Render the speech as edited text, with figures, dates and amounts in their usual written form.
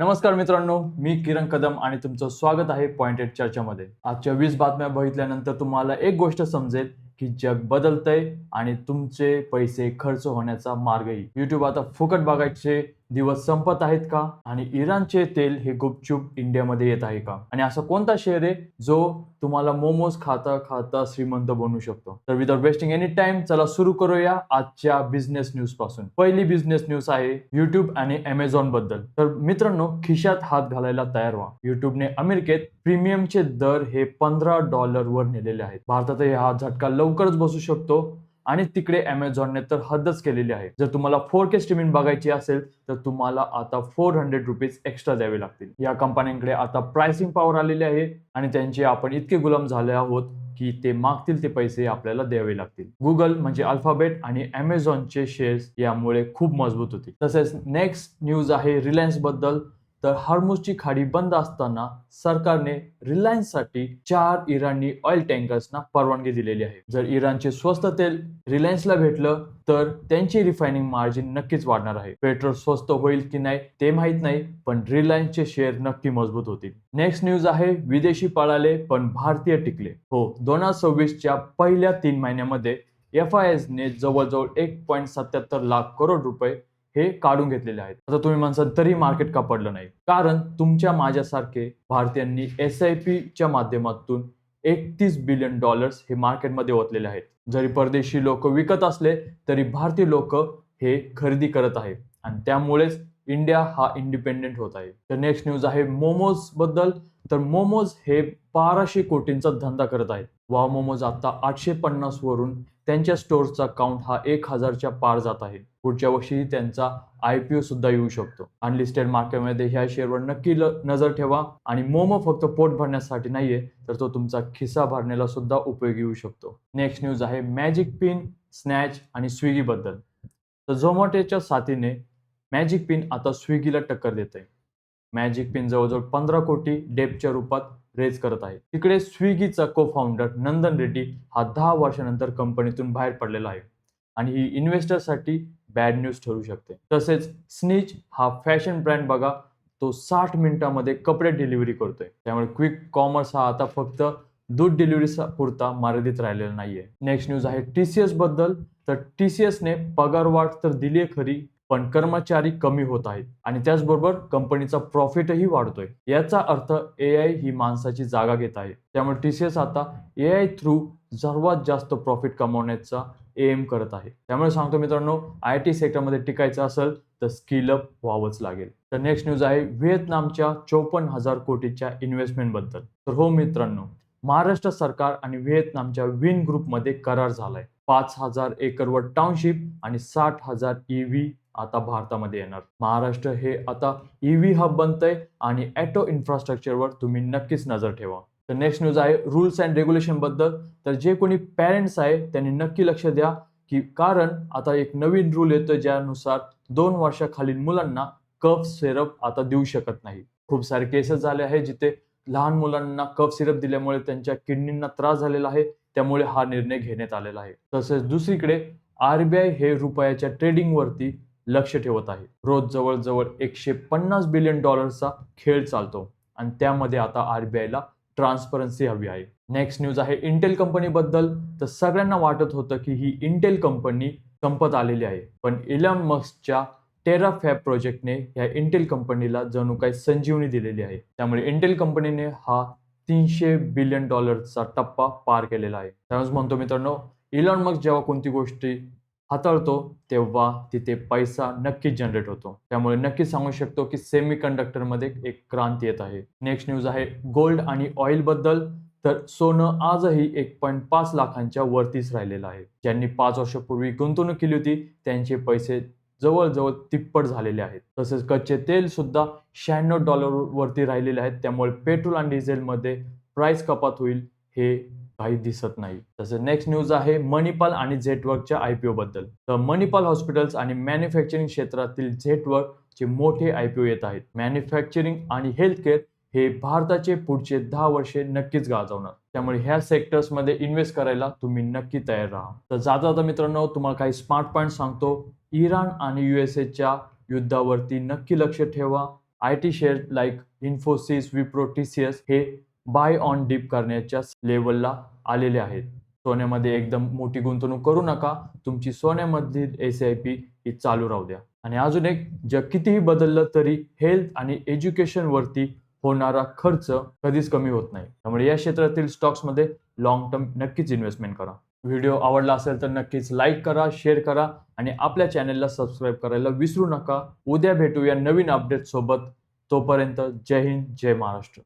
नमस्कार मित्रांनो, मी किरण कदम आणि तुमचं स्वागत आहे पॉइंटेड चर्चामध्ये. आजच्या 20 बातम्या बघितल्यानंतर तुम्हाला एक गोष्ट समजेल की जग बदलतंय आणि तुमचे पैसे खर्च होण्याचा मार्गही. YouTube आता फुकट बघायचे दिवस संपत आहेत का? आणि इराणचे तेल हे गुपचूप इंडियामध्ये येत आहे का? आणि असा कोणता शेअर आहे जो तुम्हाला मोमोज खाता खाता श्रीमंत बनवू शकतो? तर विदाउट वेस्टिंग एनी टाइम चला सुरू करूया आजच्या बिझनेस न्यूज पासून. पहिली बिझनेस न्यूज आहे YouTube आणि Amazon बद्दल. तर मित्रांनो, खिशात हात घालायला तयार व्हा. YouTubeने अमेरिकेत प्रीमियमचे दर हे $15 वर नेलेले आहेत. भारतातही हा झटका लवकरच बसू शकतो आणि तिकडे Amazonने तर हद्दच केलेली आहे. जर तुम्हाला 4K स्ट्रीमिंग बघायची असेल तर तुम्हाला आता ₹400 एक्स्ट्रा द्यावे लागतील. या कंपन्यांकडे आता प्राइसिंग पॉवर आलेली आहे आणि त्यांचे आपण इतके गुलाम झाले आहोत की ते मागतील ते पैसे आपल्याला द्यावे लागतील. गुगल म्हणजे अल्फाबेट आणि Amazonचे शेअर्स यामुळे खूप मजबूत होतील. तसेच नेक्स्ट न्यूज आहे रिलायन्स बद्दल. तर हॉर्मुझची खाडी बंद असताना सरकारने रिलायन्ससाठी 4 इराणी ऑइल टँकर्सना परवानगी दिलेली आहे. जर इराणचे स्वस्त तेल रिलायन्सला भेटलं तर त्यांची रिफायनिंग मार्जिन नक्कीच वाढणार आहे. पेट्रोल स्वस्त होईल की नाही ते माहित नाही, पण रिलायन्सचे शेअर नक्की मजबूत होतील. नेक्स्ट न्यूज आहे विदेशी पळाले पण भारतीय टिकले. हो, 2026च्या पहिल्या 3 महिन्यामध्ये FISने जवळजवळ 1.77 लाख करोड रुपये हे काढून घेतलेले आहेत. आता तुम्ही म्हणसाल तरी मार्केट का पडलं नाही? कारण तुमच्या माझ्यासारखे भारतीयांनी SIPच्या माध्यमातून $31 बिलियन हे मार्केटमध्ये ओतलेले आहेत. जरी परदेशी लोक विकत असले तरी भारतीय लोक हे खरेदी करत आहेत आणि त्यामुळेच इंडिया हा इंडिपेंडेंट होत आहे. तर नेक्स्ट न्यूज आहे मोमोज बद्दल. तर मोमोज हे 1200 कोटींचा धंदा करत आहेत. वाव मोमोज आता 850 वरून त्यांच्या स्टोअर्सचा काउंट हा 1000च्या पार जात आहे. पुढच्या वर्षी त्यांचा IPO सुद्धा येऊ शकतो. अनलिस्टेड मार्केटमध्ये ह्या शेअरवर नक्की नजर ठेवा आणि मोमो फक्त पोट भरण्यासाठी नाहीये तर तो तुमचा खिसा भरण्याला सुद्धा उपयोगी येऊ शकतो. नेक्स्ट न्यूज आहे मॅजिक पिन, स्नॅच आणि स्विगी बद्दल. तर झोमॅटोच्या साथीने मॅजिक पिन आता स्विगीला टक्कर देत आहे. मॅजिक पिन जवळजवळ 15 कोटी डेप्टच्या रूपात रेज करत आहे. तिकडे स्विगीचा को फाउंडर नंदन रेड्डी हा 10 वर्षानंतर कंपनीतून बाहेर पडलेला आहे आणि ही इन्व्हेस्टरसाठी बॅड न्यूज ठरू शकते. तसेच स्निच हा फॅशन ब्रँड बघा, तो 60 मिनिटांमध्ये कपडे डिलिव्हरी करतोय. त्यामुळे क्विक कॉमर्स हा आता फक्त दूध डिलिव्हरी पुरता मर्यादित राहिलेला नाहीये. नेक्स्ट न्यूज आहे TCS बद्दल. तर TCSने पगारवाढ तर दिली खरी, पण कर्मचारी कमी होत आहेत आणि त्याचबरोबर कंपनीचा प्रॉफिटही वाढतोय. याचा अर्थ AI ही माणसाची जागा घेत आहे. त्यामुळे TCS आता AI थ्रू सर्वात जास्त प्रॉफिट कमवण्याचा एम करत आहे. त्यामुळे सांगतो मित्रांनो, IT सेक्टरमध्ये टिकायचं असेल तर स्किल अप व्हावंच लागेल. तर नेक्स्ट न्यूज आहे व्हिएतनामच्या 54,000 कोटीच्या इन्व्हेस्टमेंट बद्दल. तर हो मित्रांनो, महाराष्ट्र सरकार आणि व्हिएतनामच्या विन ग्रुपमध्ये करार झालाय. 5,000 एकरवर टाउनशिप आणि 60,000 EV आता भारतामध्ये येणार. महाराष्ट्र हे आता EV हब बनतंय आणि ऑटो इन्फ्रास्ट्रक्चरवर तुम्ही नक्कीच नजर ठेवा. तर नेक्स्ट न्यूज आहे रूल्स अँड रेग्युलेशन बद्दल. तर जे कोणी पेरेंट्स आहे त्यांनी नक्की लक्ष द्या की कारण आता एक नवीन रूल येतोय ज्यानुसार 2 वर्षाखालील मुलांना कफ सिरप आता देऊ शकत नाही. खूप सारे केसेस झाले आहे जिथे लहान मुलांना कफ सिरप दिल्यामुळे त्यांच्या किडनींना त्रास झालेला आहे. त्यामुळे हा निर्णय घेण्यात आलेला आहे. तसेच दुसरीकडे RBI हे रुपयाच्या ट्रेडिंगवरती लक्ष ठेवत आहे. रोज जवळजवळ $150 बिलियन खेळ चालतो आणि त्यामध्ये आता RBIला ट्रान्सपरन्सी हवी आहे. नेक्स्ट न्यूज आहे इंटेल कंपनी बद्दल. तर सगळ्यांना वाटत होतं की ही इंटेल कंपनी संपत आलेली आहे, पण इलॉन मस्कच्या टेराफॅब प्रोजेक्टने या इंटेल कंपनीला जणू काही संजीवनी दिलेली आहे. त्यामुळे इंटेल कंपनीने हा $300 बिलियन टप्पा पार केलेला आहे. त्यामुळे म्हणतो मित्रांनो, इलॉन मस्क जेव्हा कोणती गोष्टी हाताळतो तेव्हा तिथे पैसा नक्कीच जनरेट होतो. त्यामुळे नक्कीच सांगू शकतो की सेमी कंडक्टरमध्ये एक क्रांती येत आहे. नेक्स्ट न्यूज आहे गोल्ड आणि ऑइल बद्दल. तर सोनं आजही 1.5 लाखांच्या वरतीच राहिलेलं आहे. ज्यांनी 5 वर्षापूर्वी गुंतवणूक केली होती त्यांचे पैसे जवळजवळ तिप्पट झालेले आहेत. तसेच कच्चे तेल सुद्धा $96 वरती राहिलेले आहेत. त्यामुळे पेट्रोल आणि डिझेलमध्ये प्राइस कपात होईल हे काही दिसत नाही. तसं नेक्स्ट न्यूज आहे मणिपाल आणि झेटवर्कच्या IPO बद्दल. तर मणिपाल हॉस्पिटल्स आणि मॅन्युफॅक्चरिंग क्षेत्रातील झेटवर्कचे मोठे IPO येत आहेत. मॅन्युफॅक्चरिंग आणि हेल्थकेअर हे भारताचे पुढचे 10 वर्षे नक्कीच गाजवणार. त्यामुळे ह्या सेक्टर्समध्ये इन्व्हेस्ट करायला तुम्ही नक्की तयार राहा. तर जाता मित्रांनो, तुम्हाला काही स्मार्ट पॉईंट सांगतो. इराण आणि USAच्या युद्धावरती नक्की लक्ष ठेवा. IT share like Infosys, Wipro, TCS हे बाय ऑन डिप करण्याच्या लेवलला आलेले आहेत. सोन्यामध्ये एकदम मोठी गुंतवणूक करू नका. तुमची सोन्यामधील SIP ही चालू राहू द्या. आणि अजून एक, जग कितीही बदललं तरी हेल्थ आणि एज्युकेशन वरती होणारा खर्च कधीच कमी होत नाही. त्यामुळे या क्षेत्रातील स्टॉक्समध्ये लॉंग टर्म नक्कीच इन्व्हेस्टमेंट करा. व्हिडिओ आवडला असेल तर नक्कीच लाईक करा, शेअर करा आणि आपल्या चॅनलला सबस्क्राईब करायला विसरू नका. उद्या भेटूया नवीन अपडेट सोबत. तोपर्यंत जय हिंद, जय महाराष्ट्र.